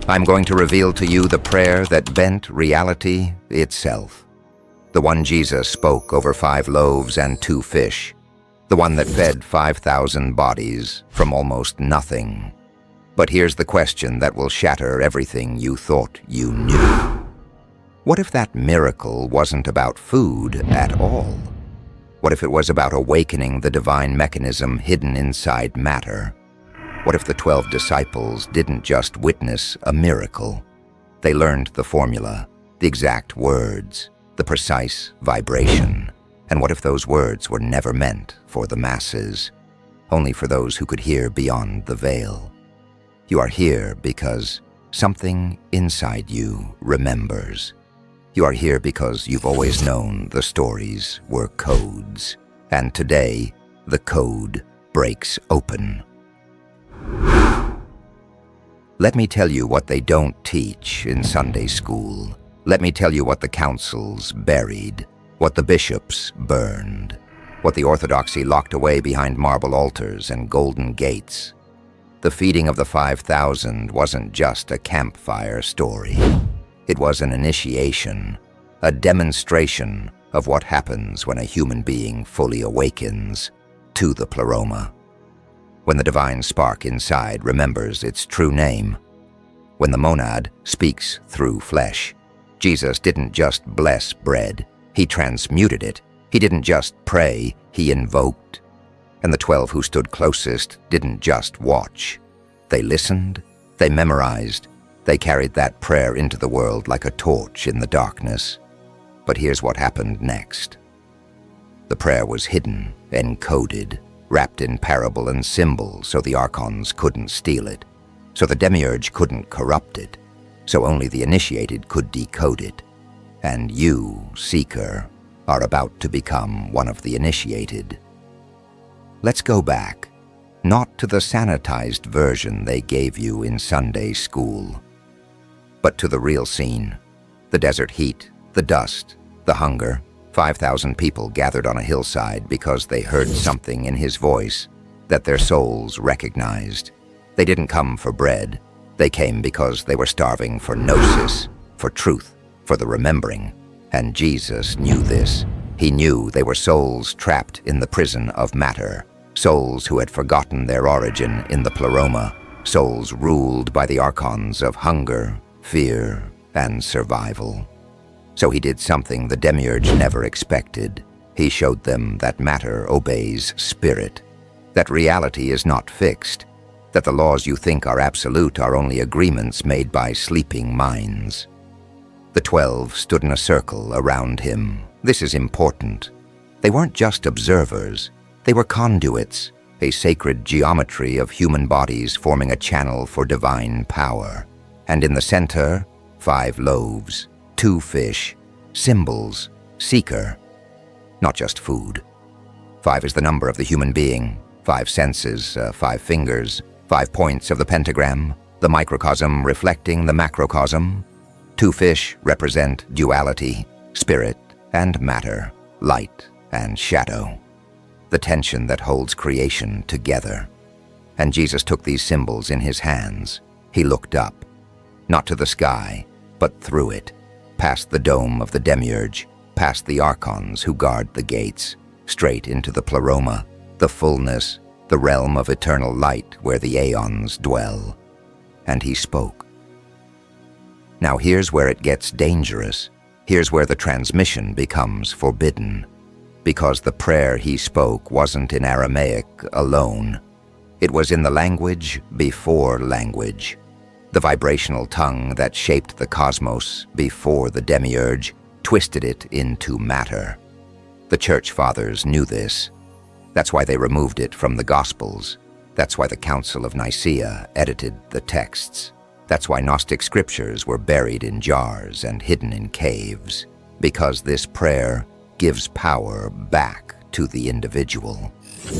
I'm going to reveal to you the prayer that bent reality itself. The one Jesus spoke over 5 loaves and 2 fish. The one that fed 5,000 bodies from almost nothing. But here's the question that will shatter everything you thought you knew. What if that miracle wasn't about food at all? What if it was about awakening the divine mechanism hidden inside matter? What if the 12 disciples didn't just witness a miracle? They learned the formula, the exact words, the precise vibration. And what if those words were never meant for the masses, only for those who could hear beyond the veil? You are here because something inside you remembers. You are here because you've always known the stories were codes, and today the code breaks open. Let me tell you what they don't teach in Sunday school. Let me tell you what the councils buried, what the bishops burned, what the orthodoxy locked away behind marble altars and golden gates. The feeding of the 5,000 wasn't just a campfire story. It was an initiation, a demonstration of what happens when a human being fully awakens to the pleroma. When the divine spark inside remembers its true name. When the monad speaks through flesh. Jesus didn't just bless bread, he transmuted it. He didn't just pray, he invoked. And the 12 who stood closest didn't just watch. They listened, they memorized, they carried that prayer into the world like a torch in the darkness. But here's what happened next. The prayer was hidden, encoded, wrapped in parable and symbol so the Archons couldn't steal it, so the Demiurge couldn't corrupt it, so only the initiated could decode it. And you, Seeker, are about to become one of the initiated. Let's go back, not to the sanitized version they gave you in Sunday school, but to the real scene. The desert heat, the dust, the hunger. 5,000 people gathered on a hillside because they heard something in his voice that their souls recognized. They didn't come for bread. They came because they were starving for gnosis, for truth, for the remembering. And Jesus knew this. He knew they were souls trapped in the prison of matter, souls who had forgotten their origin in the pleroma, souls ruled by the archons of hunger, fear, and survival. So he did something the Demiurge never expected. He showed them that matter obeys spirit, that reality is not fixed, that the laws you think are absolute are only agreements made by sleeping minds. The 12 stood in a circle around him. This is important. They weren't just observers. They were conduits, a sacred geometry of human bodies forming a channel for divine power. And in the center, 5 loaves, 2 fish, symbols, seeker, not just food. 5 is the number of the human being, 5 senses, 5 fingers, 5 points of the pentagram, the microcosm reflecting the macrocosm. 2 fish represent duality, spirit and matter, light and shadow, the tension that holds creation together. And Jesus took these symbols in his hands. He looked up, not to the sky, but through it, past the dome of the Demiurge, past the Archons who guard the gates, straight into the pleroma, the fullness, the realm of eternal light where the Aeons dwell. And he spoke. Now here's where it gets dangerous. Here's where the transmission becomes forbidden. Because the prayer he spoke wasn't in Aramaic alone. It was in the language before language. The vibrational tongue that shaped the cosmos before the Demiurge twisted it into matter. The Church Fathers knew this. That's why they removed it from the Gospels. That's why the Council of Nicaea edited the texts. That's why Gnostic scriptures were buried in jars and hidden in caves. Because this prayer gives power back to the individual.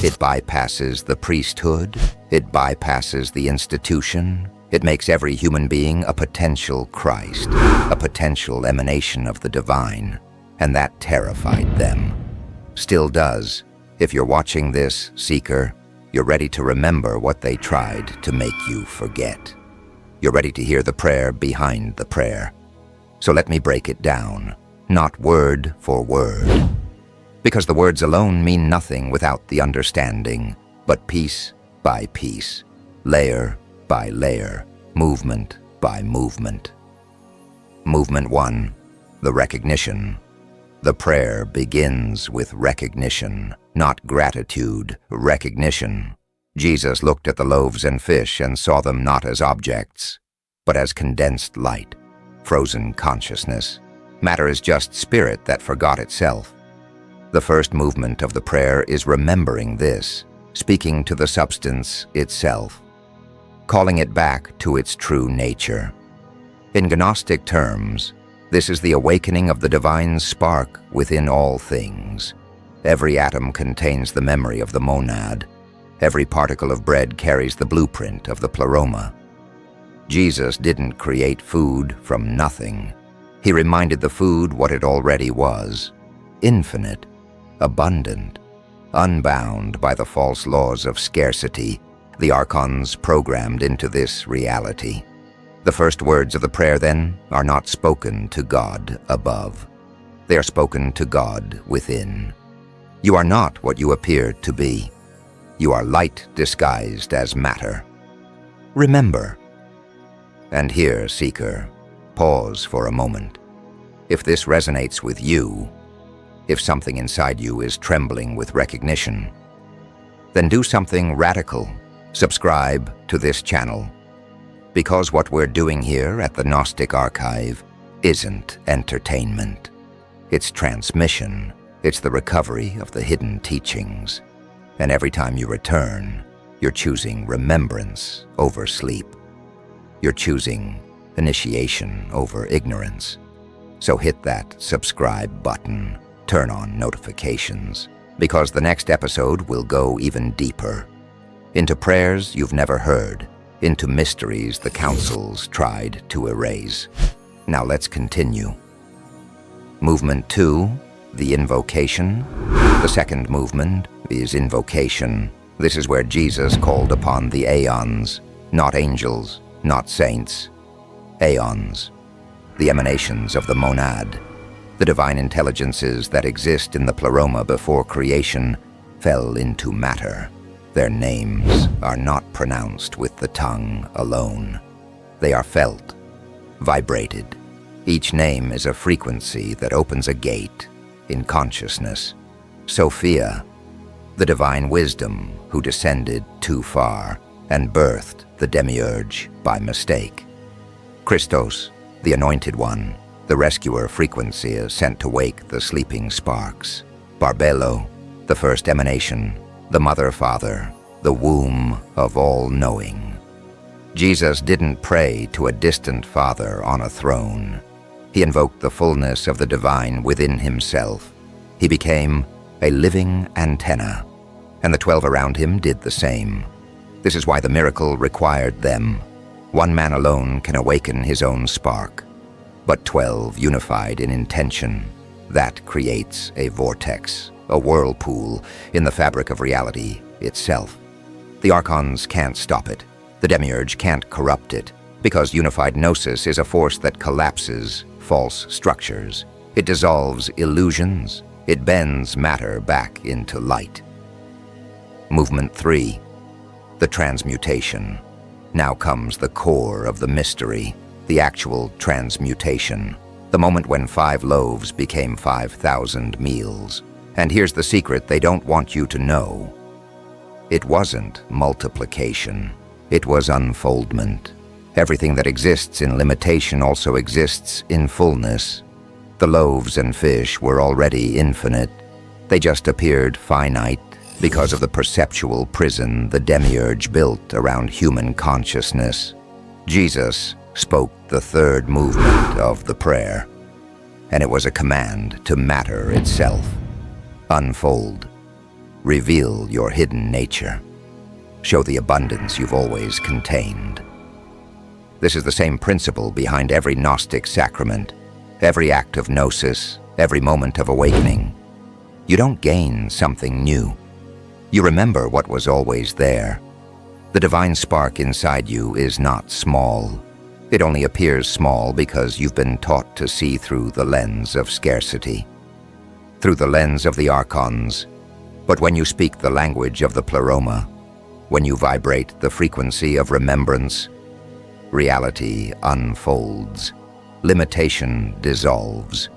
It bypasses the priesthood. It bypasses the institution. It makes every human being a potential Christ, a potential emanation of the divine, and that terrified them. Still does. If you're watching this, Seeker, you're ready to remember what they tried to make you forget. You're ready to hear the prayer behind the prayer. So let me break it down, not word for word. Because the words alone mean nothing without the understanding, but piece by piece, layer by layer, movement by movement. Movement 1, the recognition. The prayer begins with recognition, not gratitude, recognition. Jesus looked at the loaves and fish and saw them not as objects, but as condensed light, frozen consciousness. Matter is just spirit that forgot itself. The first movement of the prayer is remembering this, speaking to the substance itself, calling it back to its true nature. In Gnostic terms, this is the awakening of the divine spark within all things. Every atom contains the memory of the monad. Every particle of bread carries the blueprint of the pleroma. Jesus didn't create food from nothing. He reminded the food what it already was: infinite, abundant, unbound by the false laws of scarcity, the archons programmed into this reality. The first words of the prayer, then, are not spoken to God above. They are spoken to God within. You are not what you appear to be. You are light disguised as matter. Remember. And here, seeker, pause for a moment. If this resonates with you, if something inside you is trembling with recognition, then do something radical. Subscribe to this channel. Because what we're doing here at the Gnostic Archive isn't entertainment. It's transmission. It's the recovery of the hidden teachings. And every time you return, you're choosing remembrance over sleep. You're choosing initiation over ignorance. So hit that subscribe button, turn on notifications, because the next episode will go even deeper. Into prayers you've never heard, into mysteries the councils tried to erase. Now let's continue. Movement 2, the Invocation. The second movement is Invocation. This is where Jesus called upon the Aeons, not angels, not saints. Aeons, the emanations of the monad, the divine intelligences that exist in the pleroma before creation, fell into matter. Their names are not pronounced with the tongue alone. They are felt, vibrated. Each name is a frequency that opens a gate in consciousness. Sophia, the divine wisdom who descended too far and birthed the Demiurge by mistake. Christos, the anointed one, the rescuer frequency sent to wake the sleeping sparks. Barbelo, the first emanation, the mother-father, the womb of all-knowing. Jesus didn't pray to a distant father on a throne. He invoked the fullness of the divine within himself. He became a living antenna, and the 12 around him did the same. This is why the miracle required them. One man alone can awaken his own spark, but 12 unified in intention. That creates a vortex, a whirlpool in the fabric of reality itself. The archons can't stop it. The Demiurge can't corrupt it, because unified gnosis is a force that collapses false structures. It dissolves illusions. It bends matter back into light. Movement 3, the transmutation. Now comes the core of the mystery, the actual transmutation, the moment when 5 loaves became 5,000 meals. And here's the secret they don't want you to know. It wasn't multiplication. It was unfoldment. Everything that exists in limitation also exists in fullness. The loaves and fish were already infinite. They just appeared finite because of the perceptual prison the Demiurge built around human consciousness. Jesus spoke the third movement of the prayer, and it was a command to matter itself. Unfold. Reveal your hidden nature. Show the abundance you've always contained. This is the same principle behind every Gnostic sacrament, every act of gnosis, every moment of awakening. You don't gain something new. You remember what was always there. The divine spark inside you is not small. It only appears small because you've been taught to see through the lens of scarcity, through the lens of the archons. But when you speak the language of the pleroma, when you vibrate the frequency of remembrance, reality unfolds, limitation dissolves,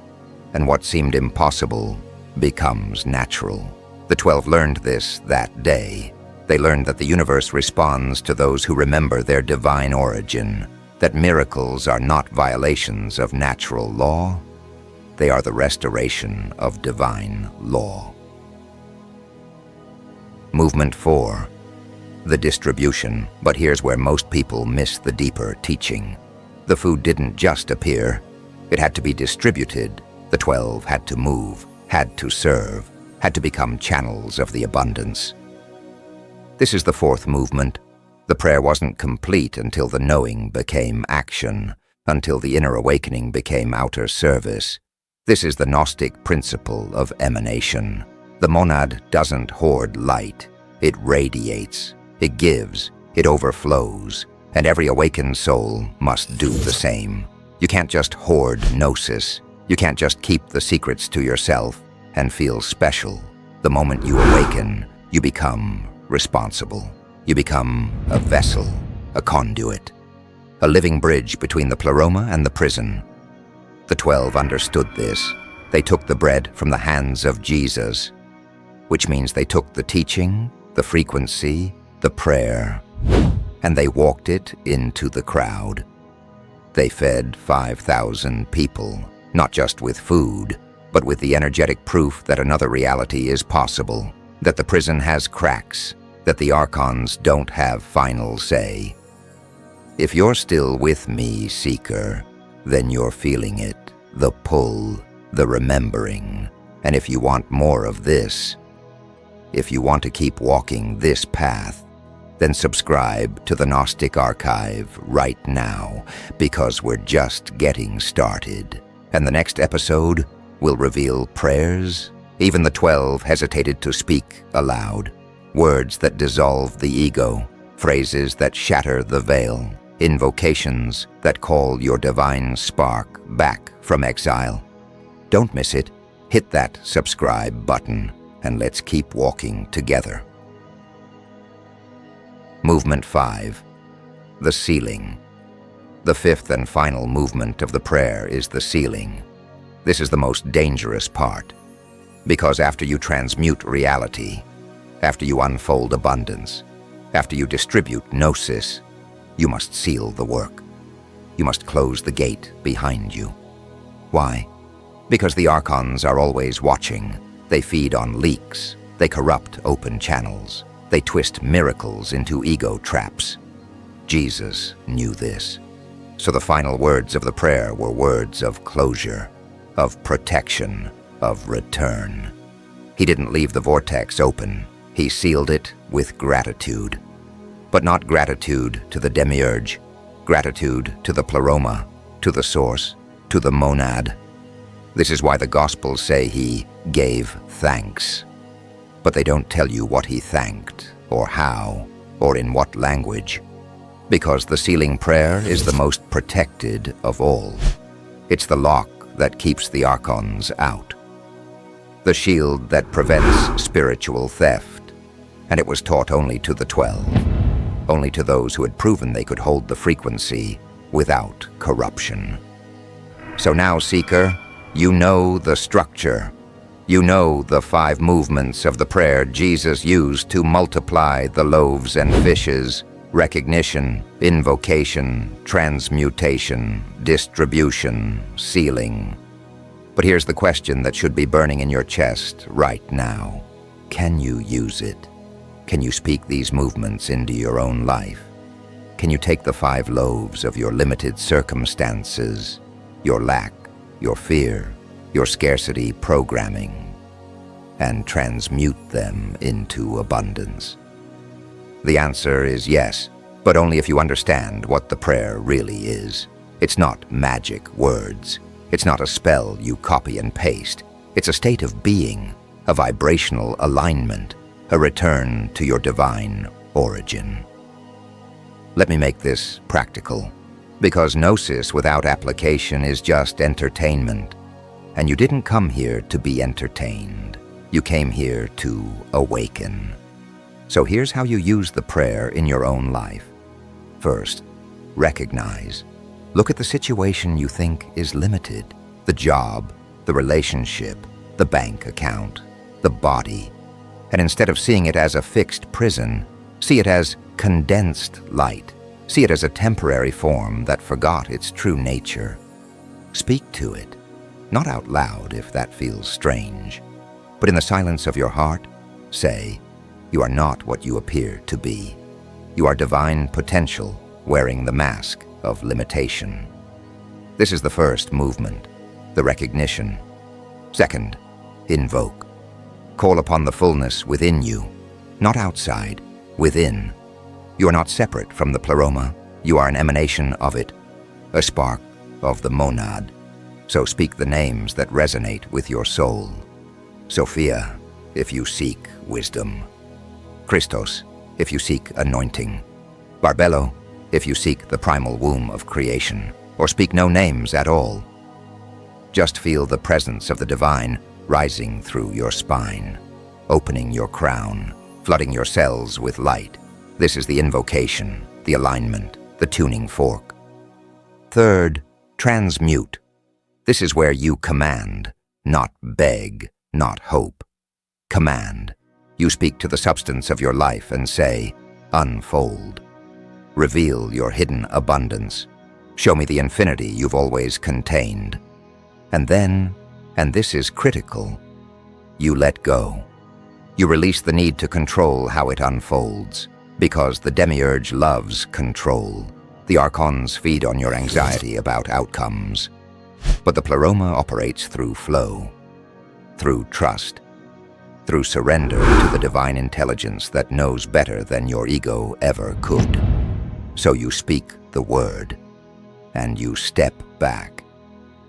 and what seemed impossible becomes natural. The 12 learned this that day. They learned that the universe responds to those who remember their divine origin, that miracles are not violations of natural law, they are the restoration of divine law. Movement 4. The distribution, but here's where most people miss the deeper teaching. The food didn't just appear, it had to be distributed. The 12 had to move, had to serve, had to become channels of the abundance. This is the 4th movement. The prayer wasn't complete until the knowing became action, until the inner awakening became outer service. This is the Gnostic principle of emanation. The monad doesn't hoard light, it radiates, it gives, it overflows, and every awakened soul must do the same. You can't just hoard gnosis. You can't just keep the secrets to yourself and feel special. The moment you awaken, you become responsible. You become a vessel, a conduit, a living bridge between the pleroma and the prison. The 12 understood this. They took the bread from the hands of Jesus, which means they took the teaching, the frequency, the prayer, and they walked it into the crowd. They fed 5,000 people, not just with food, but with the energetic proof that another reality is possible, that the prison has cracks, that the archons don't have final say. If you're still with me, seeker, then you're feeling it, the pull, the remembering. And if you want more of this, if you want to keep walking this path, then subscribe to the Gnostic Archive right now, because we're just getting started. And the next episode will reveal prayers even the 12 hesitated to speak aloud. Words that dissolve the ego, phrases that shatter the veil, invocations that call your divine spark back from exile. Don't miss it. Hit that subscribe button and let's keep walking together. Movement 5. The sealing. The 5th and final movement of the prayer is the sealing. This is the most dangerous part, because after you transmute reality, after you unfold abundance, after you distribute gnosis, you must seal the work. You must close the gate behind you. Why? Because the archons are always watching. They feed on leaks. They corrupt open channels. They twist miracles into ego traps. Jesus knew this. So the final words of the prayer were words of closure, of protection, of return. He didn't leave the vortex open. He sealed it with gratitude. But not gratitude to the Demiurge, gratitude to the pleroma, to the source, to the monad. This is why the Gospels say he gave thanks. But they don't tell you what he thanked, or how, or in what language. Because the sealing prayer is the most protected of all. It's the lock that keeps the archons out. The shield that prevents spiritual theft. And it was taught only to the 12. Only to those who had proven they could hold the frequency without corruption. So now, seeker, you know the structure. You know the 5 movements of the prayer Jesus used to multiply the loaves and fishes: recognition, invocation, transmutation, distribution, sealing. But here's the question that should be burning in your chest right now. Can you use it? Can you speak these movements into your own life? Can you take the 5 loaves of your limited circumstances, your lack, your fear, your scarcity programming, and transmute them into abundance? The answer is yes, but only if you understand what the prayer really is. It's not magic words. It's not a spell you copy and paste. It's a state of being, a vibrational alignment, a return to your divine origin. Let me make this practical. Because gnosis without application is just entertainment. And you didn't come here to be entertained. You came here to awaken. So here's how you use the prayer in your own life. First, recognize. Look at the situation you think is limited. The job, the relationship, the bank account, the body. And instead of seeing it as a fixed prison, see it as condensed light. See it as a temporary form that forgot its true nature. Speak to it, not out loud if that feels strange, but in the silence of your heart, say, you are not what you appear to be. You are divine potential wearing the mask of limitation. This is the first movement, the recognition. Second, invoke. Call upon the fullness within you, not outside, within. You are not separate from the pleroma. You are an emanation of it, a spark of the monad. So speak the names that resonate with your soul. Sophia, if you seek wisdom. Christos, if you seek anointing. Barbello, if you seek the primal womb of creation. Or speak no names at all. Just feel the presence of the divine rising through your spine, opening your crown, flooding your cells with light. This is the invocation, the alignment, the tuning fork. Third, transmute. This is where you command, not beg, not hope. Command. You speak to the substance of your life and say, unfold. Reveal your hidden abundance. Show me the infinity you've always contained. And then, and this is critical, you let go. You release the need to control how it unfolds, because the Demiurge loves control. The Archons feed on your anxiety about outcomes. But the pleroma operates through flow, through trust, through surrender to the divine intelligence that knows better than your ego ever could. So you speak the word, and you step back,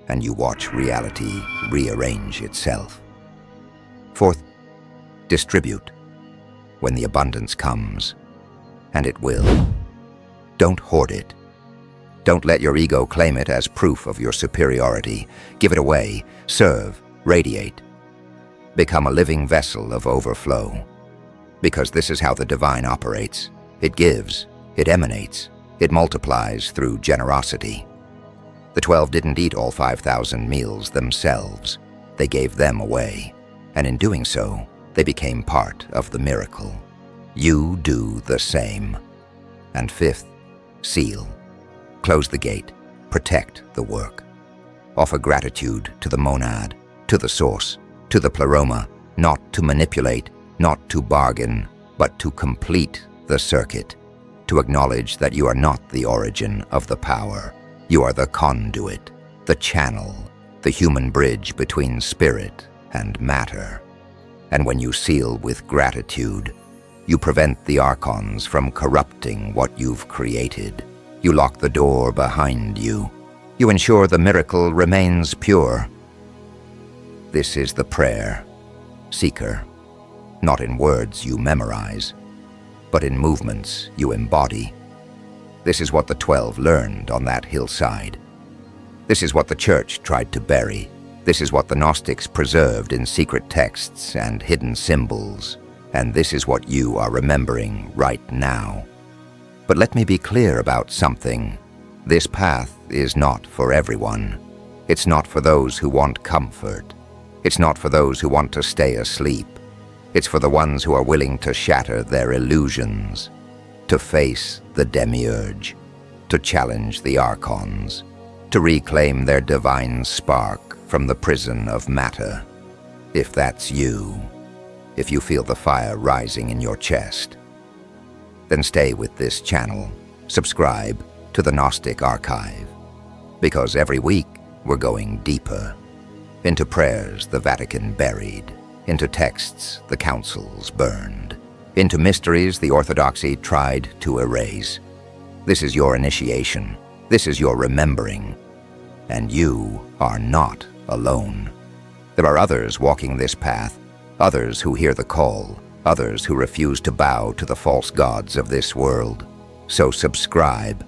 and you watch reality rearrange itself. Fourth, distribute. When the abundance comes, and it will, don't hoard it. Don't let your ego claim it as proof of your superiority. Give it away, serve, radiate. Become a living vessel of overflow. Because this is how the divine operates. It gives, it emanates, it multiplies through generosity. The 12 didn't eat all 5,000 meals themselves. They gave them away. And in doing so, they became part of the miracle. You do the same. And fifth, seal. Close the gate. Protect the work. Offer gratitude to the monad, to the source, to the pleroma, not to manipulate, not to bargain, but to complete the circuit. To acknowledge that you are not the origin of the power. You are the conduit, the channel, the human bridge between spirit and matter. And when you seal with gratitude, you prevent the Archons from corrupting what you've created. You lock the door behind you. You ensure the miracle remains pure. This is the prayer, seeker, not in words you memorize, but in movements you embody. This is what the 12 learned on that hillside. This is what the church tried to bury. This is what the Gnostics preserved in secret texts and hidden symbols. And this is what you are remembering right now. But let me be clear about something. This path is not for everyone. It's not for those who want comfort. It's not for those who want to stay asleep. It's for the ones who are willing to shatter their illusions, to face the Demiurge, to challenge the Archons, to reclaim their divine spark from the prison of matter. If that's you, if you feel the fire rising in your chest, then stay with this channel. Subscribe to the Gnostic Archive, because every week we're going deeper into prayers the Vatican buried, into texts the councils burned, into mysteries the Orthodoxy tried to erase. This is your initiation. This is your remembering. And you are not alone. There are others walking this path, others who hear the call, others who refuse to bow to the false gods of this world. So subscribe,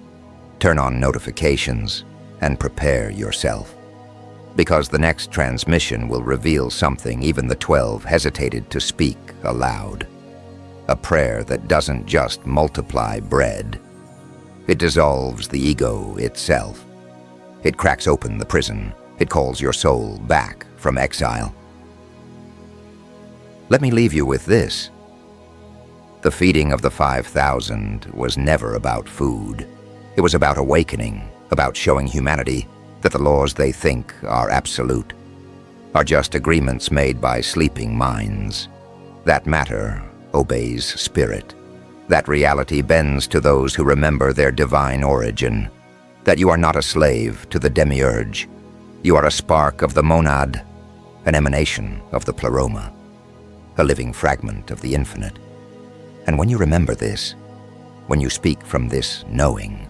turn on notifications, and prepare yourself. Because the next transmission will reveal something even the 12 hesitated to speak aloud. A prayer that doesn't just multiply bread. It dissolves the ego itself. It cracks open the prison. It calls your soul back from exile. Let me leave you with this. The feeding of the 5,000 was never about food. It was about awakening, about showing humanity that the laws they think are absolute are just agreements made by sleeping minds. That matter obeys spirit. That reality bends to those who remember their divine origin. That you are not a slave to the Demiurge. You are a spark of the monad, an emanation of the pleroma, a living fragment of the infinite. And when you remember this, when you speak from this knowing,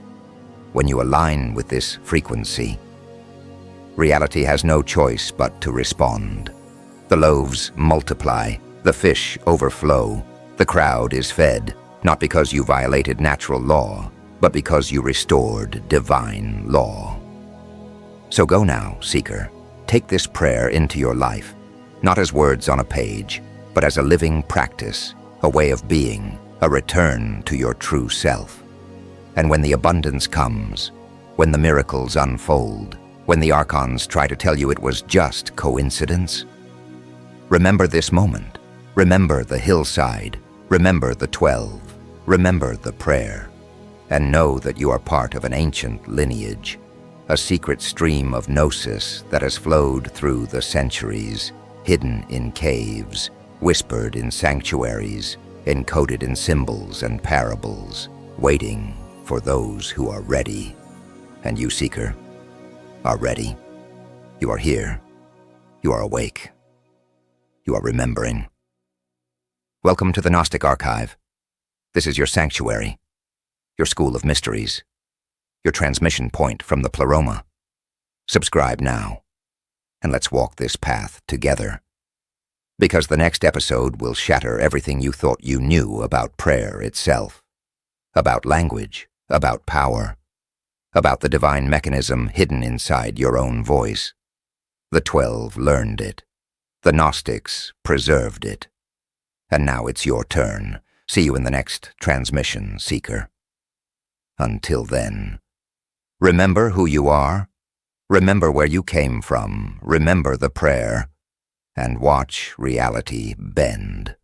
when you align with this frequency, reality has no choice but to respond. The loaves multiply, the fish overflow, the crowd is fed, not because you violated natural law, but because you restored divine law. So go now, seeker. Take this prayer into your life, not as words on a page, but as a living practice, a way of being, a return to your true self. And when the abundance comes, when the miracles unfold, when the archons try to tell you it was just coincidence, remember this moment. Remember the hillside. Remember the 12. Remember the prayer. And know that you are part of an ancient lineage, a secret stream of gnosis that has flowed through the centuries, hidden in caves, whispered in sanctuaries, encoded in symbols and parables, waiting for those who are ready. And you, seeker, are ready. You are here. You are awake. You are remembering. Welcome to the Gnostic Archive. This is your sanctuary, your school of mysteries, your transmission point from the pleroma. Subscribe now, and let's walk this path together. Because the next episode will shatter everything you thought you knew about prayer itself, about language, about power, about the divine mechanism hidden inside your own voice. The 12 learned it. The Gnostics preserved it. And now it's your turn. See you in the next transmission, seeker. Until then, remember who you are, remember where you came from, remember the prayer, and watch reality bend.